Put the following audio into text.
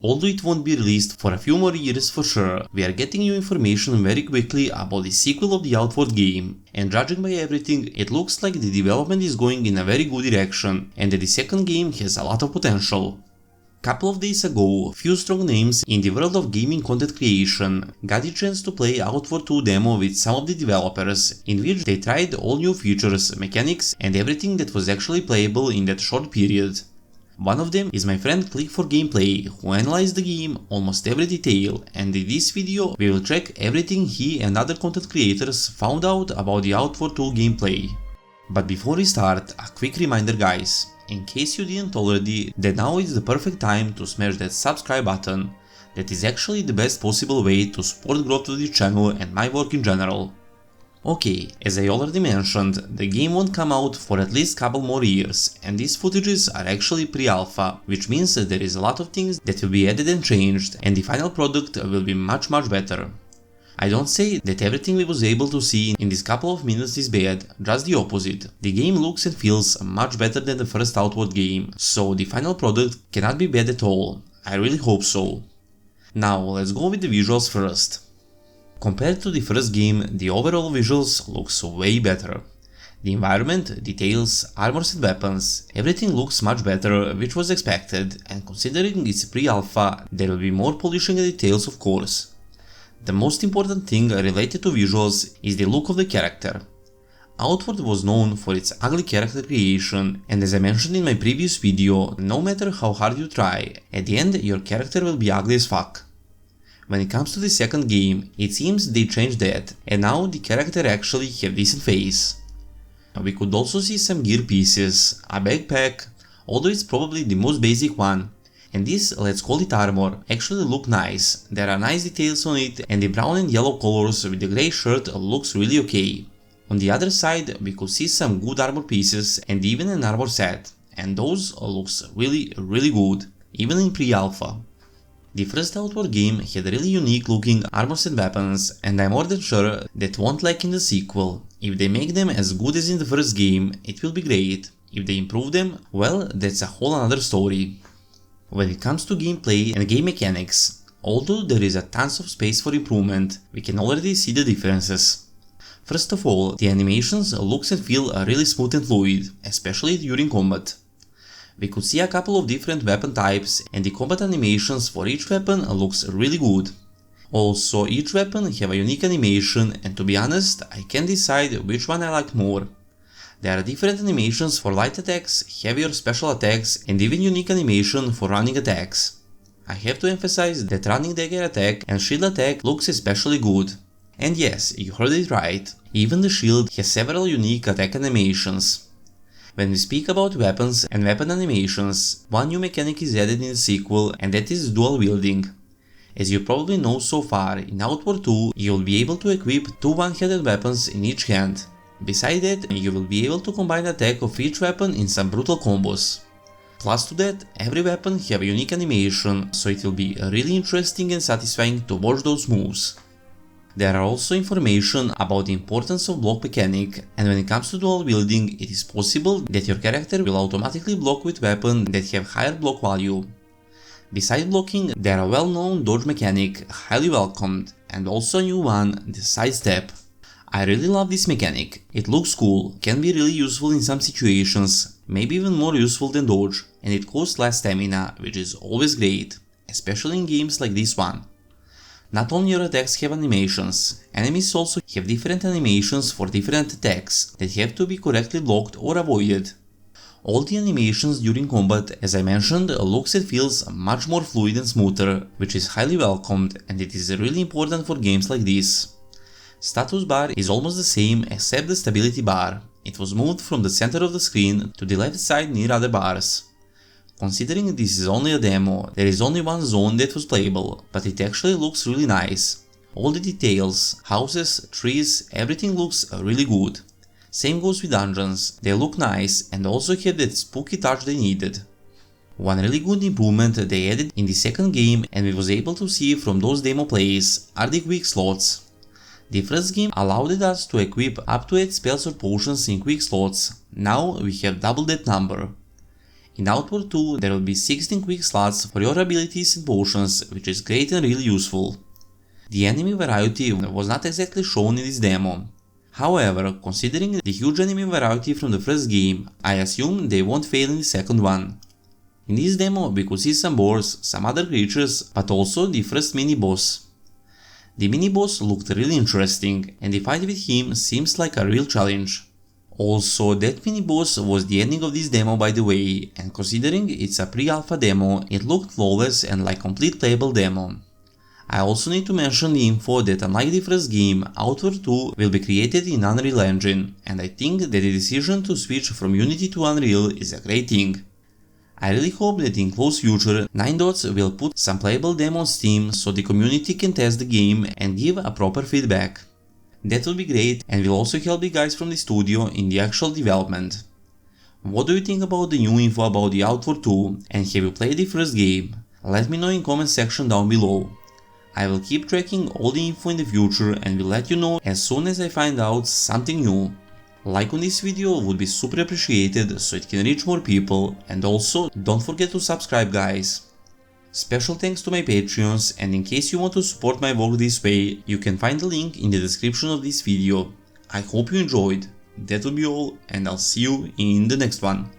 Although it won't be released for a few more years for sure, we are getting new information very quickly about the sequel of the Outward game, and judging by everything, it looks like the development is going in a very good direction and that the second game has a lot of potential. Couple of days ago, few strong names in the world of gaming content creation got the chance to play Outward 2 demo with some of the developers, in which they tried all new features, mechanics and everything that was actually playable in that short period. One of them is my friend Click4Gameplay, who analyzed the game almost every detail, and in this video we will check everything he and other content creators found out about the Outward 2 gameplay. But before we start, a quick reminder guys, in case you didn't already, that now is the perfect time to smash that subscribe button. That is actually the best possible way to support growth of the channel and my work in general. Okay, as I already mentioned, the game won't come out for at least couple more years, and these footages are actually pre-alpha, which means that there is a lot of things that will be added and changed, and the final product will be much better. I don't say that everything we was able to see in this couple of minutes is bad, just the opposite. The game looks and feels much better than the first Outward game, so the final product cannot be bad at all. I really hope so. Now let's go with the visuals first. Compared to the first game, the overall visuals looks way better. The environment, details, armors and weapons, everything looks much better, which was expected, and considering it's pre-alpha, there will be more polishing and details of course. The most important thing related to visuals is the look of the character. Outward was known for its ugly character creation, and as I mentioned in my previous video, no matter how hard you try, at the end your character will be ugly as fuck. When it comes to the second game, it seems they changed that, and now the character actually have decent face. We could also see some gear pieces, a backpack, although it's probably the most basic one, and this, let's call it armor, actually look nice. There are nice details on it, and the brown and yellow colors with the grey shirt looks really okay. On the other side, we could see some good armor pieces and even an armor set, and those looks really good, even in pre-alpha. The first Outward game had really unique looking armors and weapons, and I'm more than sure that won't lack in the sequel. If they make them as good as in the first game, it will be great. If they improve them, well, that's a whole another story. When it comes to gameplay and game mechanics, although there is a tons of space for improvement, we can already see the differences. First of all, the animations looks and feel really smooth and fluid, especially during combat. We could see a couple of different weapon types, and the combat animations for each weapon looks really good. Also, each weapon have a unique animation, and to be honest, I can't decide which one I like more. There are different animations for light attacks, heavier special attacks, and even unique animation for running attacks. I have to emphasize that running dagger attack and shield attack looks especially good. And yes, you heard it right, even the shield has several unique attack animations. When we speak about weapons and weapon animations, one new mechanic is added in the sequel, and that is dual wielding. As you probably know so far, in Outward 2 you will be able to equip two one-handed weapons in each hand. Besides that, you will be able to combine attack of each weapon in some brutal combos. Plus to that, every weapon have a unique animation, so it will be really interesting and satisfying to watch those moves. There are also information about the importance of block mechanic, and when it comes to dual wielding, it is possible that your character will automatically block with weapons that have higher block value. Besides blocking, there are well-known dodge mechanic, highly welcomed, and also a new one, the sidestep. I really love this mechanic, it looks cool, can be really useful in some situations, maybe even more useful than dodge, and it costs less stamina, which is always great, especially in games like this one. Not only your attacks have animations, enemies also have different animations for different attacks that have to be correctly blocked or avoided. All the animations during combat, as I mentioned, looks and feels much more fluid and smoother, which is highly welcomed, and it is really important for games like this. Status bar is almost the same except the stability bar. It was moved from the center of the screen to the left side near other bars. Considering this is only a demo, there is only one zone that was playable, but it actually looks really nice. All the details, houses, trees, everything looks really good. Same goes with dungeons, they look nice and also have that spooky touch they needed. One really good improvement they added in the second game, and we was able to see from those demo plays, are the quick slots. The first game allowed us to equip up to 8 spells or potions in quick slots, now we have double that number. In Outward 2 there will be 16 quick slots for your abilities and potions, which is great and really useful. The enemy variety was not exactly shown in this demo. However, considering the huge enemy variety from the first game, I assume they won't fail in the second one. In this demo we could see some boars, some other creatures, but also the first mini-boss. The mini-boss looked really interesting, and the fight with him seems like a real challenge. Also, that mini-boss was the ending of this demo by the way, and considering it's a pre-alpha demo, it looked flawless and like complete playable demo. I also need to mention the info that unlike the first game, Outward 2 will be created in Unreal Engine, and I think that the decision to switch from Unity to Unreal is a great thing. I really hope that in close future, 9dots will put some playable demo on Steam so the community can test the game and give a proper feedback. That would be great and will also help the guys from the studio in the actual development. What do you think about the new info about the Outward 2 and have you played the first game? Let me know in comment section down below. I will keep tracking all the info in the future and will let you know as soon as I find out something new. Like on this video would be super appreciated so it can reach more people, and also don't forget to subscribe guys. Special thanks to my Patreons, and in case you want to support my work this way, you can find the link in the description of this video. I hope you enjoyed. That will be all, and I'll see you in the next one.